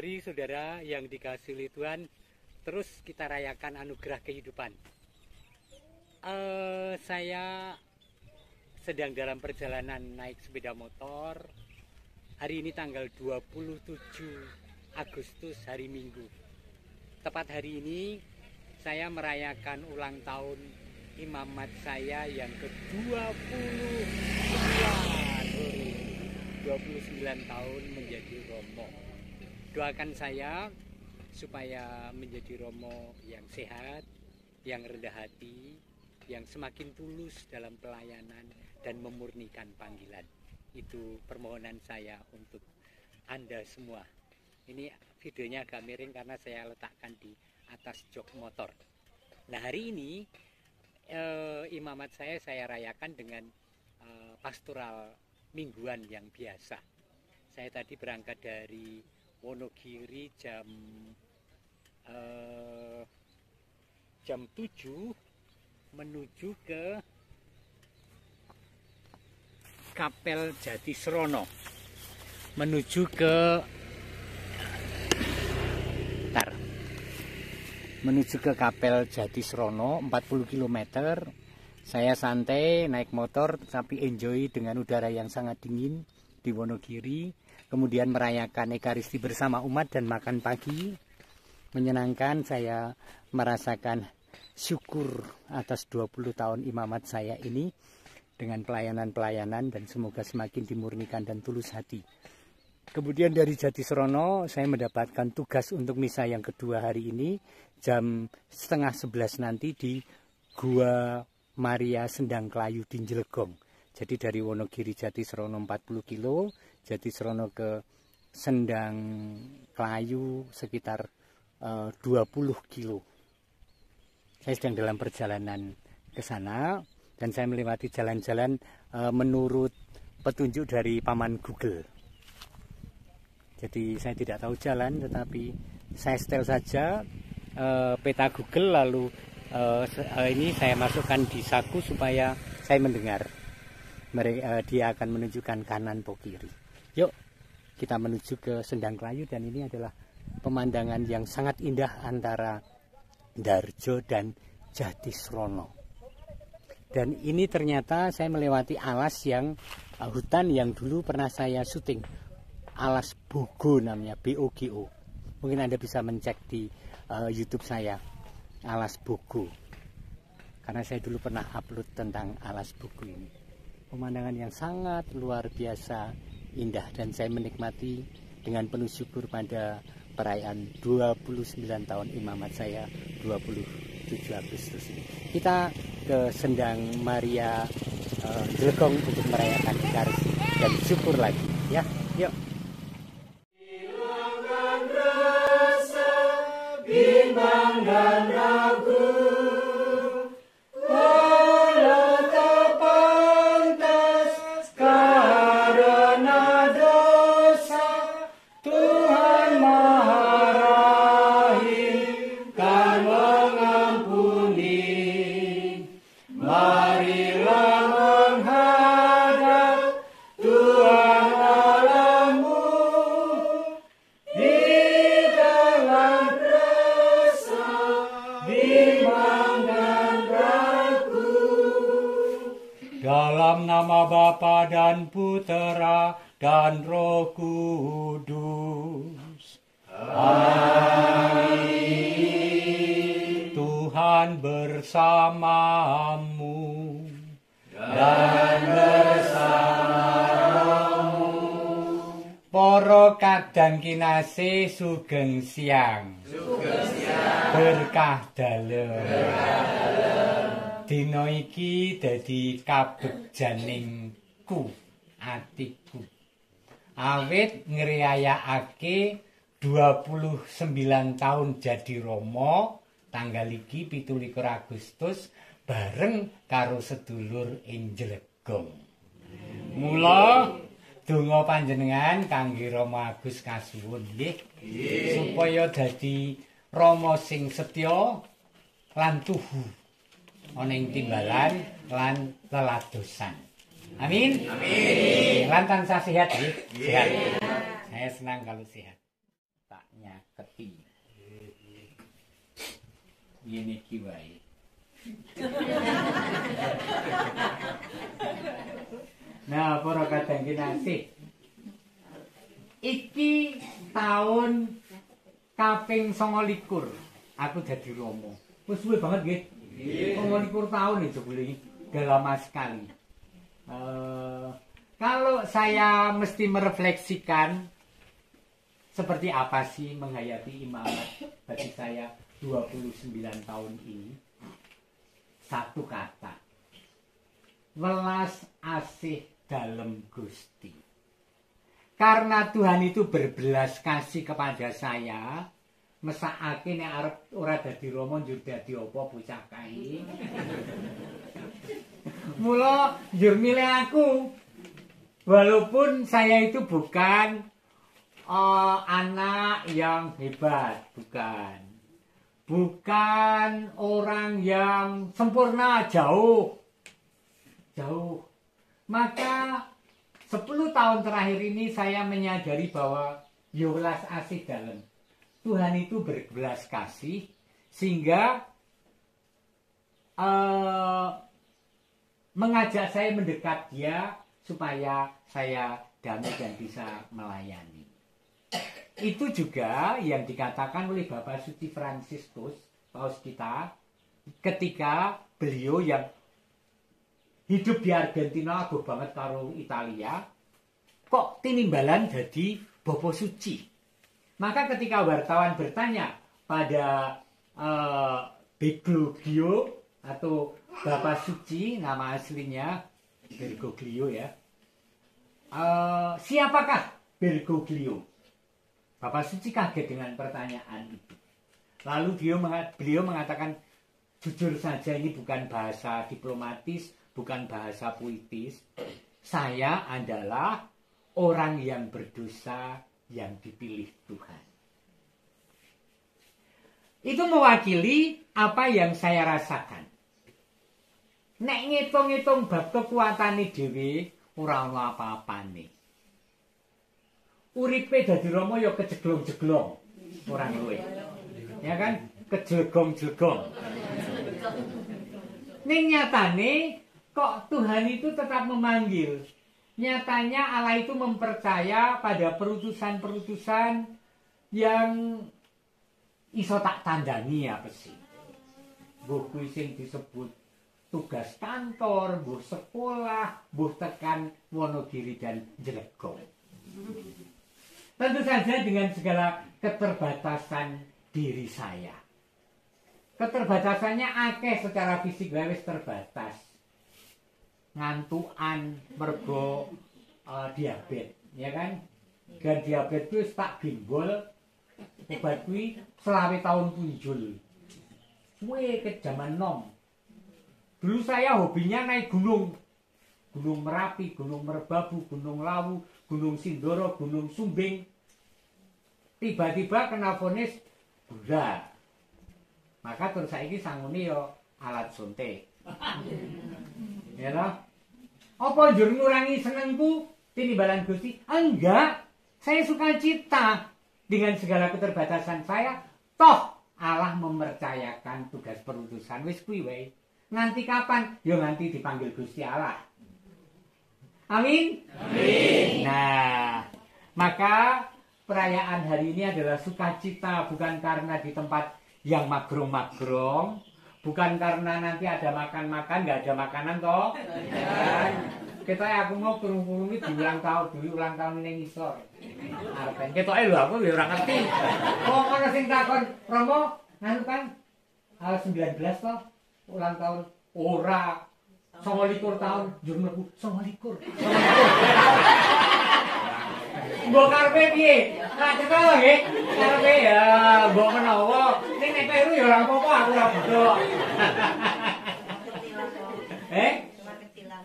Saudari, saudara yang dikasihi oleh Tuhan, terus kita rayakan anugerah kehidupan. Saya sedang dalam perjalanan naik sepeda motor. Hari ini tanggal 27 Agustus, hari Minggu. Tepat hari ini saya merayakan ulang tahun imamat saya yang ke-29 tahun menjadi Romo. Doakan saya supaya menjadi Romo yang sehat, yang rendah hati, yang semakin tulus dalam pelayanan dan memurnikan panggilan. Itu permohonan saya untuk Anda semua. Ini videonya agak miring karena saya letakkan di atas jok motor. Nah, hari ini imamat saya rayakan dengan pastoral mingguan yang biasa. Saya tadi berangkat dari Wonogiri jam 7 menuju ke Kapel Jatisrono, menuju ke Kapel Jatisrono 40 km. Saya santai naik motor tapi enjoy dengan udara yang sangat dingin di Wonogiri. Kemudian merayakan Ekaristi bersama umat dan makan pagi. Menyenangkan, saya merasakan syukur atas 20 tahun imamat saya ini dengan pelayanan-pelayanan dan semoga semakin dimurnikan dan tulus hati. Kemudian dari Jatisrono saya mendapatkan tugas untuk misa yang kedua hari ini jam 10:30 nanti di Gua Maria Sendang Klayu di Njlegong. Jadi dari Wonogiri Jatisrono 40 kilo, Jatisrono ke Sendang Klayu sekitar 20 kilo. Saya sedang dalam perjalanan ke sana dan saya melewati jalan-jalan menurut petunjuk dari paman Google. Jadi saya tidak tahu jalan, tetapi saya setel saja peta Google, lalu ini saya masukkan di saku supaya saya mendengar. Dia akan menunjukkan kanan atau kiri. Yuk kita menuju ke Sendang Klayu, dan ini adalah pemandangan yang sangat indah antara Darjo dan Jatisrono. Dan ini ternyata saya melewati alas yang hutan yang dulu pernah saya syuting. Alas Bogo namanya, BOGO. Mungkin Anda bisa mencek di YouTube saya, Alas Bogo. Karena saya dulu pernah upload tentang Alas Bogo ini. Pemandangan yang sangat luar biasa indah, dan saya menikmati dengan penuh syukur pada perayaan 29 tahun imamat saya 27 Agustus ini. Kita ke Sendang Maria Njlegong untuk merayakan Ekaristi dan syukur lagi ya. Yuk. Hilangkan rasa bimbang dan ragu, walau tak pantas karena dosa, Tuhan Maha Rahim kan mengampuni. Marilah menghadap Tuhan Allahmu di dalam rasa bimbang dan ragu. Dalam nama Bapa dan Putera dan Roh Kudus. Amin. Tuhan bersamamu dan bersamamu. Para kadang kinasih sugeng siang. Berkah dalem. Dina iki dadi kabegjaningku, atiku. Awit ngriyayakake 29 tahun jadi Romo, tanggal iki 17 Agustus bareng karo sedulur ing Njlegong. Mula donga panjenengan kangge Romo Agus kasuwun nggih, supaya dadi Romo sing setya lan tuhu ana ing timbalan lan leladosan. Amin. Amin. Lan tansah sehat nggih. Sehat. Saya senang kalau sehat. Tak keti. Ngene iki wae. Nah, para kadang kinasih. Iki tahun kaping 29 aku dadi Rama. Wis suwe banget nggih. 29 tahun itu jebule udah lama sekali. Kalau saya mesti merefleksikan seperti apa sih menghayati imamat bagi saya 29 tahun ini, satu kata, welas asih dalem Gusti. Karena Tuhan itu berbelas kasih kepada saya, mesakake nek arep ora dadi Rama njur dadi apa bocah kae. Mula njur milih aku. Walaupun saya itu bukan anak yang hebat, bukan. Bukan orang yang sempurna, jauh. Jauh. Maka 10 tahun terakhir ini saya menyadari bahwa welas asih dalem. Tuhan itu berbelas kasih sehingga mengajak saya mendekat Dia supaya saya damai dan bisa melayani. Itu juga yang dikatakan oleh Bapak Suci Fransiskus, Paus kita, ketika beliau yang hidup di Argentina aguh banget karo Italia, kok tinimbalan jadi Bapak Suci. Maka ketika wartawan bertanya pada Bergoglio atau Bapak Suci, nama aslinya Bergoglio ya, siapakah Bergoglio? Bapak Suci kaget dengan pertanyaan itu. Lalu beliau mengatakan, jujur saja ini bukan bahasa diplomatis, bukan bahasa puitis. Saya adalah orang yang berdosa yang dipilih Tuhan. Itu mewakili apa yang saya rasakan. Nek ngitung-ngitung bab kekuatane dhewe ora ana apa-apane. Uripe dadi Rama ya kejeglong-jeglong, ora luwe. Ya kan? Kejelgong-jelgong. Ning nyatane kok Tuhan itu tetap memanggil. Nyatanya Allah itu mempercaya pada perutusan-perutusan yang iso tak tandani apa sih. Mbuh kuwi sing disebut tugas kantor, mbuh sekolah, mbuh tekan Wonogiri dan Jlegong. Tentu saja dengan segala keterbatasan diri saya. Keterbatasannya akeh secara fisik wis terbatas. Ngantukan mergo diabetes, ya kan? Dan diabetes itu tak bimbol obat kuwi 20 tahun punjul. Suwe ke zaman nom. Dulu saya hobinya naik gunung. Gunung Merapi, Gunung Merbabu, Gunung Lawu, Gunung Sindoro, Gunung Sumbing. Tiba-tiba kena vonis gula. Maka terus saiki sangune yo alat suntik. Ya loh. Apa njur ngurangi senengku tinimbalan Gusti? Enggak. Saya suka cita dengan segala keterbatasan saya. Toh Allah mempercayakan tugas perutusan wis kuwi wae. Nganti kapan? Yo nganti dipanggil Gusti Allah. Amin. Amin. Nah, maka perayaan hari ini adalah sukacita, bukan karena di tempat yang magrong-magrong, bukan karena nanti ada makan-makan, nggak ada makanan toh. Kan? Kita aku mau kurung-kurung di ulang tahun ini ngisor. Arpen, kita lho aku ya ora ngerti. Kok ana sing takon, Romo, nganu kan 19 toh ulang tahun ora. 29 tahun, jur mlebu 29. Mbok karepe piye? Ra cetha nggih. Karepe ya mbok menawa ning nek kleru ya ora apa-apa aku ora bodho. Cuma kecilan.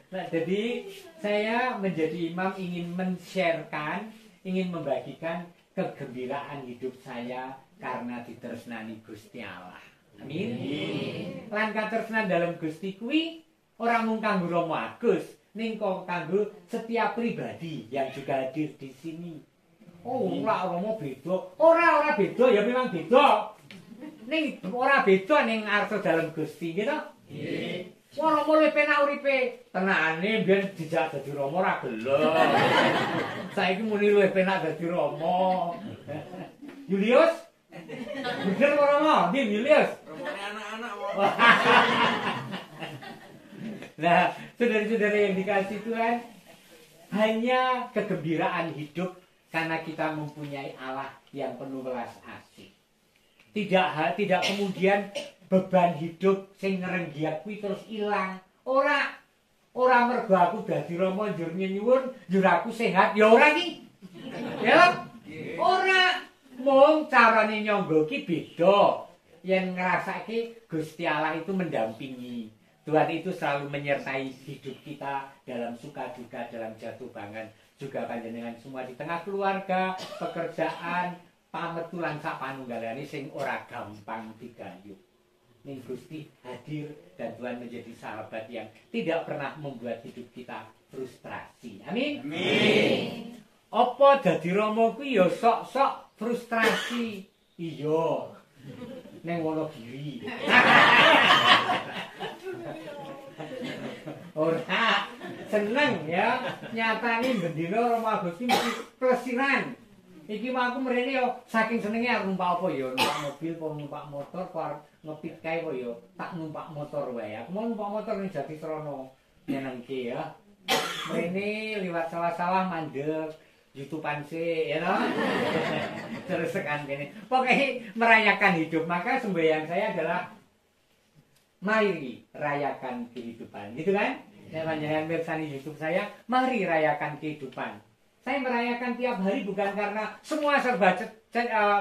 Nah, jadi saya menjadi imam ingin men-sharekan, ingin membagikan kegembiraan hidup saya karena ditresnani Gusti Allah. Amin. Lan katresnan dalam Gusti kuwi ora mung kanggo Romo Agus, ning kok kanggo setiap pribadi yang juga hadir di sini. Oh, ora Rama beda. Ora beda ya memang beda. Ning ora beda ning arsa dalem Gusti gitu. Nggih. Ora mulih penak uripe. Tenane biyen dijak dadi Rama ora gelem. Saiki muni luwih penak dadi Rama. Julius? Bener apa Rama? Ndi Julius? Romane anak-anak. Nah, saudara-saudara yang dikasih Tuhan, hanya kegembiraan hidup karena kita mempunyai Allah yang penuh welas asih. Tidak kemudian beban hidup sing ngrenggiak kuwi terus ilang. Ora mergo aku dadi Rama njur nyuwun, njur aku sehat, ya ora ki. Ya. Ora mung carane nyangga ki beda. Yen ngrasake Gusti Allah itu mendampingi. Tuhan itu selalu menyertai hidup kita dalam suka duka, dalam jatuh bangun, juga panjenengan semua di tengah keluarga, pekerjaan, pametulan sak panunggalane sing ora gampang digayuh. Ning Gusti hadir dan Tuhan menjadi sahabat yang tidak pernah membuat hidup kita frustrasi. Amin. Amin. Apa dadi Rama kuwi ya sok-sok frustrasi. Iya. Ning Wonogiri. Ora seneng ya nyatane bendina Rama Gusti mesti plesiran. Iki mah aku mrene yo saking senenge arep numpak apa ya, numpak mobil apa numpak motor apa arep ngepit kae apa ya, tak numpak motor wae. Aku mau numpak motor ning Jatisrana nyenengke ya. Mrene liwat sawah-sawah mandeg YouTubean sih ya toh. Terus tekan kene. Pokoknya merayakan hidup, maka sembahyang saya adalah mari rayakan kehidupan, gitu kan? Saya panjenengan mirsani YouTube saya, mari rayakan kehidupan. Saya merayakan tiap hari bukan karena semua serba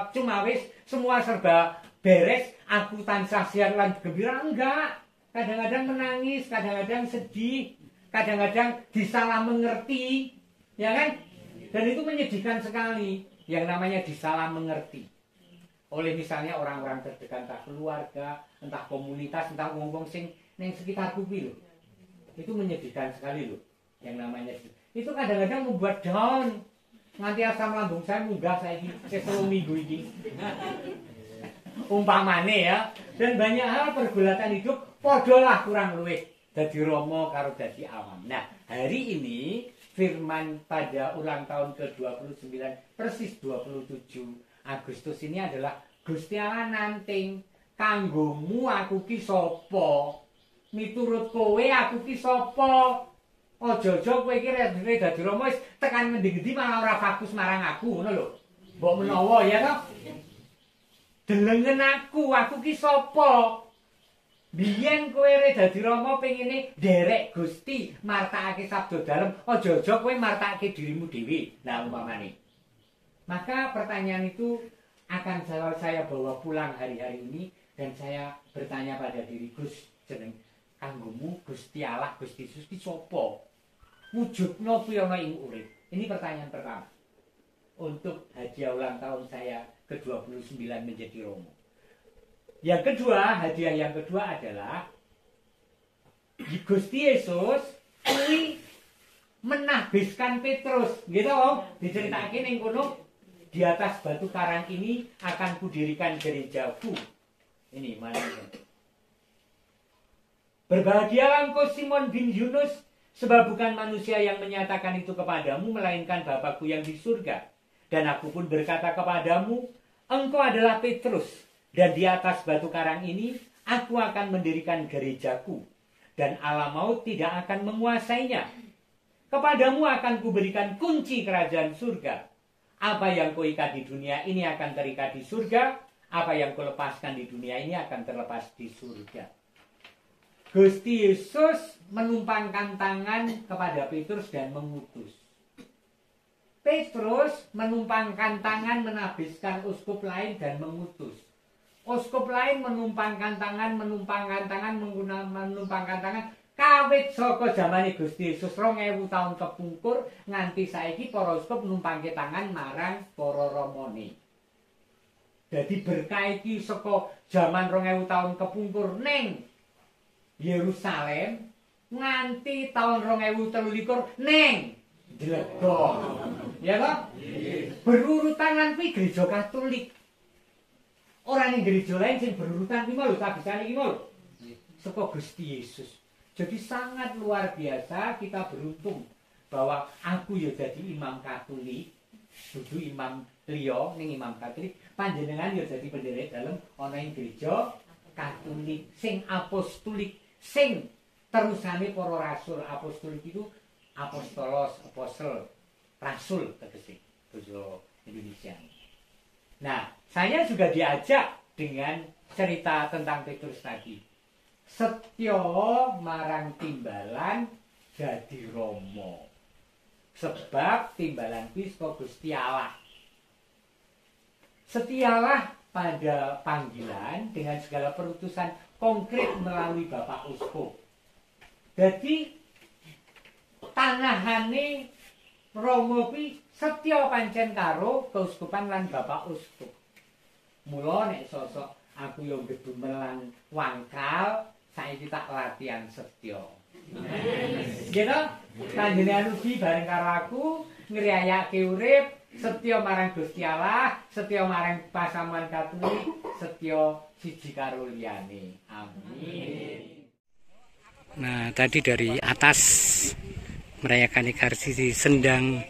cuma wis, semua serba beres, aku tansah siar lan gembira, enggak. Kadang-kadang menangis, kadang-kadang sedih, kadang-kadang disalah mengerti, ya kan? Dan itu menyedihkan sekali, yang namanya disalah mengerti. Oleh misalnya orang-orang terdekat, entah keluarga, entah komunitas, entah ngomong sing neng sekitarku lho. Itu menyedihkan sekali loh, yang namanya itu kadang-kadang membuat down. Nganti asam lambung saya munggah saiki sesuk minggu ini. Umpamane ya, dan banyak hal pergulatan hidup podolah kurang luwih dadi Rama karo dadi awam. Nah, hari ini firman pada ulang tahun ke-29 persis 27 Agustus ini adalah Gusti Allah nanting kanggomu aku ki sapa? Miturut kowe aku ki sapa? Aja-aja kowe iki rene dadi Rama wis tekan ngendi-endi malah ora fokus marang aku, ngono lho. Mbok menawa ya toh. Delengen aku ki sapa? Biyen kowe rene dadi Rama pengine nderek Gusti, martakake sabda dalem, aja-aja kowe martakake dirimu dhewe. Nah, umpamane. Maka pertanyaan itu akan saya bawa pulang hari-hari ini dan saya bertanya pada diri Gus, jeneng kanggomu Gusti Allah, Gusti Yesus ki sapa? Wujudna kuwi ana ing urip. Ini pertanyaan pertama. Untuk hadiah ulang tahun saya ke-29 menjadi Rama. Yang kedua, hadiah yang kedua adalah Gusti Yesus kuwi menahbiskan Petrus, gitu om. Diceritake ning kono, di atas batu karang ini akan kudirikan gerejaku. Ini mana? Berbahagialah engkau Simon bin Yunus, sebab bukan manusia yang menyatakan itu kepadamu, melainkan Bapakku yang di surga. Dan aku pun berkata kepadamu, engkau adalah Petrus, dan di atas batu karang ini aku akan mendirikan gerejaku, dan alam maut tidak akan menguasainya. Kepadamu akan kuberikan kunci kerajaan surga. Apa yang kau ikat di dunia ini akan terikat di surga, apa yang kau lepaskan di dunia ini akan terlepas di surga. Gusti Yesus menumpangkan tangan kepada Petrus dan mengutus. Petrus menumpangkan tangan menahbiskan uskup lain dan mengutus. Uskup lain menumpangkan tangan, menumpangkan tangan. Kawit saka zamane Gusti Yesus 2000 tahun kepungkur nganti saiki para uskup numpangke tangan marang para ramane. Dadi berkah iki saka zaman 2000 tahun kepungkur ning Yerusalem nganti tahun 2023 ning Jlegong. Ya toh? Berurutan lan kuwi gereja Katolik. Ora ning gereja lain sing berurutan kuwi lho kabisane iki lho. Saka Gusti Yesus. Jadi sangat luar biasa, kita beruntung bahwa aku ya jadi imam Katolik, dudu imam liya ning imam Katolik, panjenengan ya jadi pendeta dalem ana ing gereja Katolik sing apostolik, sing terusane para rasul. Apostolik itu apostolos, apostel, rasul tegese basa Indonesia. Nah, saya juga diajak dengan cerita tentang Petrus tadi. Setya marang timbalan dadi rama. Sebab timbalan kuwi saka Gusti Allah. Setialah pada panggilan dengan segala perutusan konkret melalui Bapak Uskup. Jadi tanahane Rama kuwi setya pancen karo keuskupan lan Bapak Uskup. Mula nek sosok aku yo gedhumelan wangkal, saiki tak latihan setya. Gitu? Panjenengan ugi bareng karo aku ngriyayake urip setya marang Gusti Allah, setya marang pasamuan Katolik, setya siji karo liyane. Amin. Nah, tadi dari atas merayakan Ekarsisi Sendang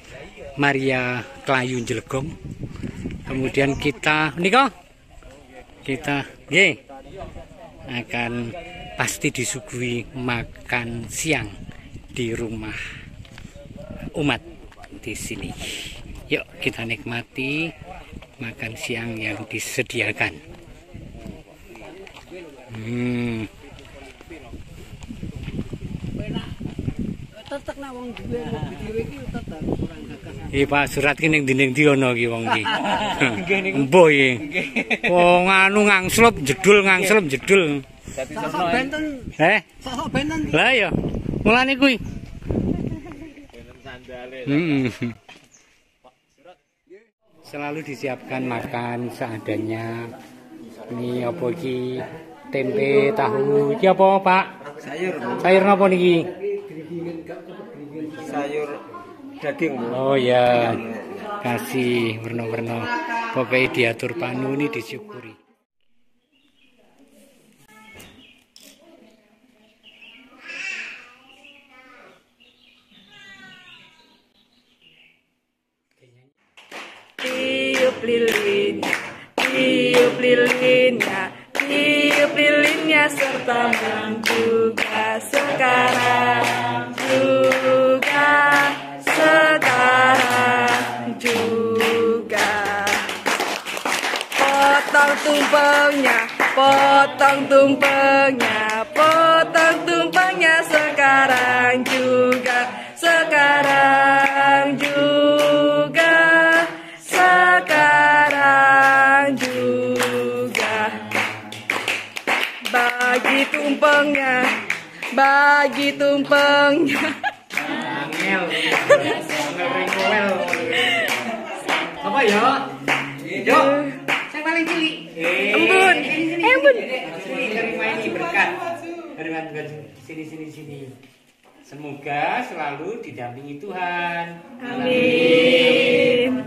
Maria Klayu Jlegong. Kemudian kita akan pasti disuguhi makan siang di rumah umat di sini. Yuk kita nikmati makan siang yang disediakan. Tetek nak wong duwe video iki tetek kurang gagas. Pak surat ki ning dinding ndi ana iki wong iki. Mbuh iki. Wong anu ngangslep jedul jedul. Sosok benten. Sosok benten. Lah ya. Mulane kuwi. Benten sandale. Selalu disiapkan makan seadanya. Ini apa iki? Tempe, tahu. Iki apa, Pak? Sayur. Sayur napa niki? Sayur daging. Oh ya, kasih warna-warna. Pokoknya diatur panu ini disyukuri. Tiup lilinnya, tiup lilinnya, tiup lilinnya serta juga sekarang juga potong tumpengnya, potong tumpengnya sekarang juga bagi tumpengnya. Angel ringwel. Apa ya? Yo, saya paling cilik. Embun. Sini terima ini berkat. Sini. Semoga selalu didampingi Tuhan. Amin.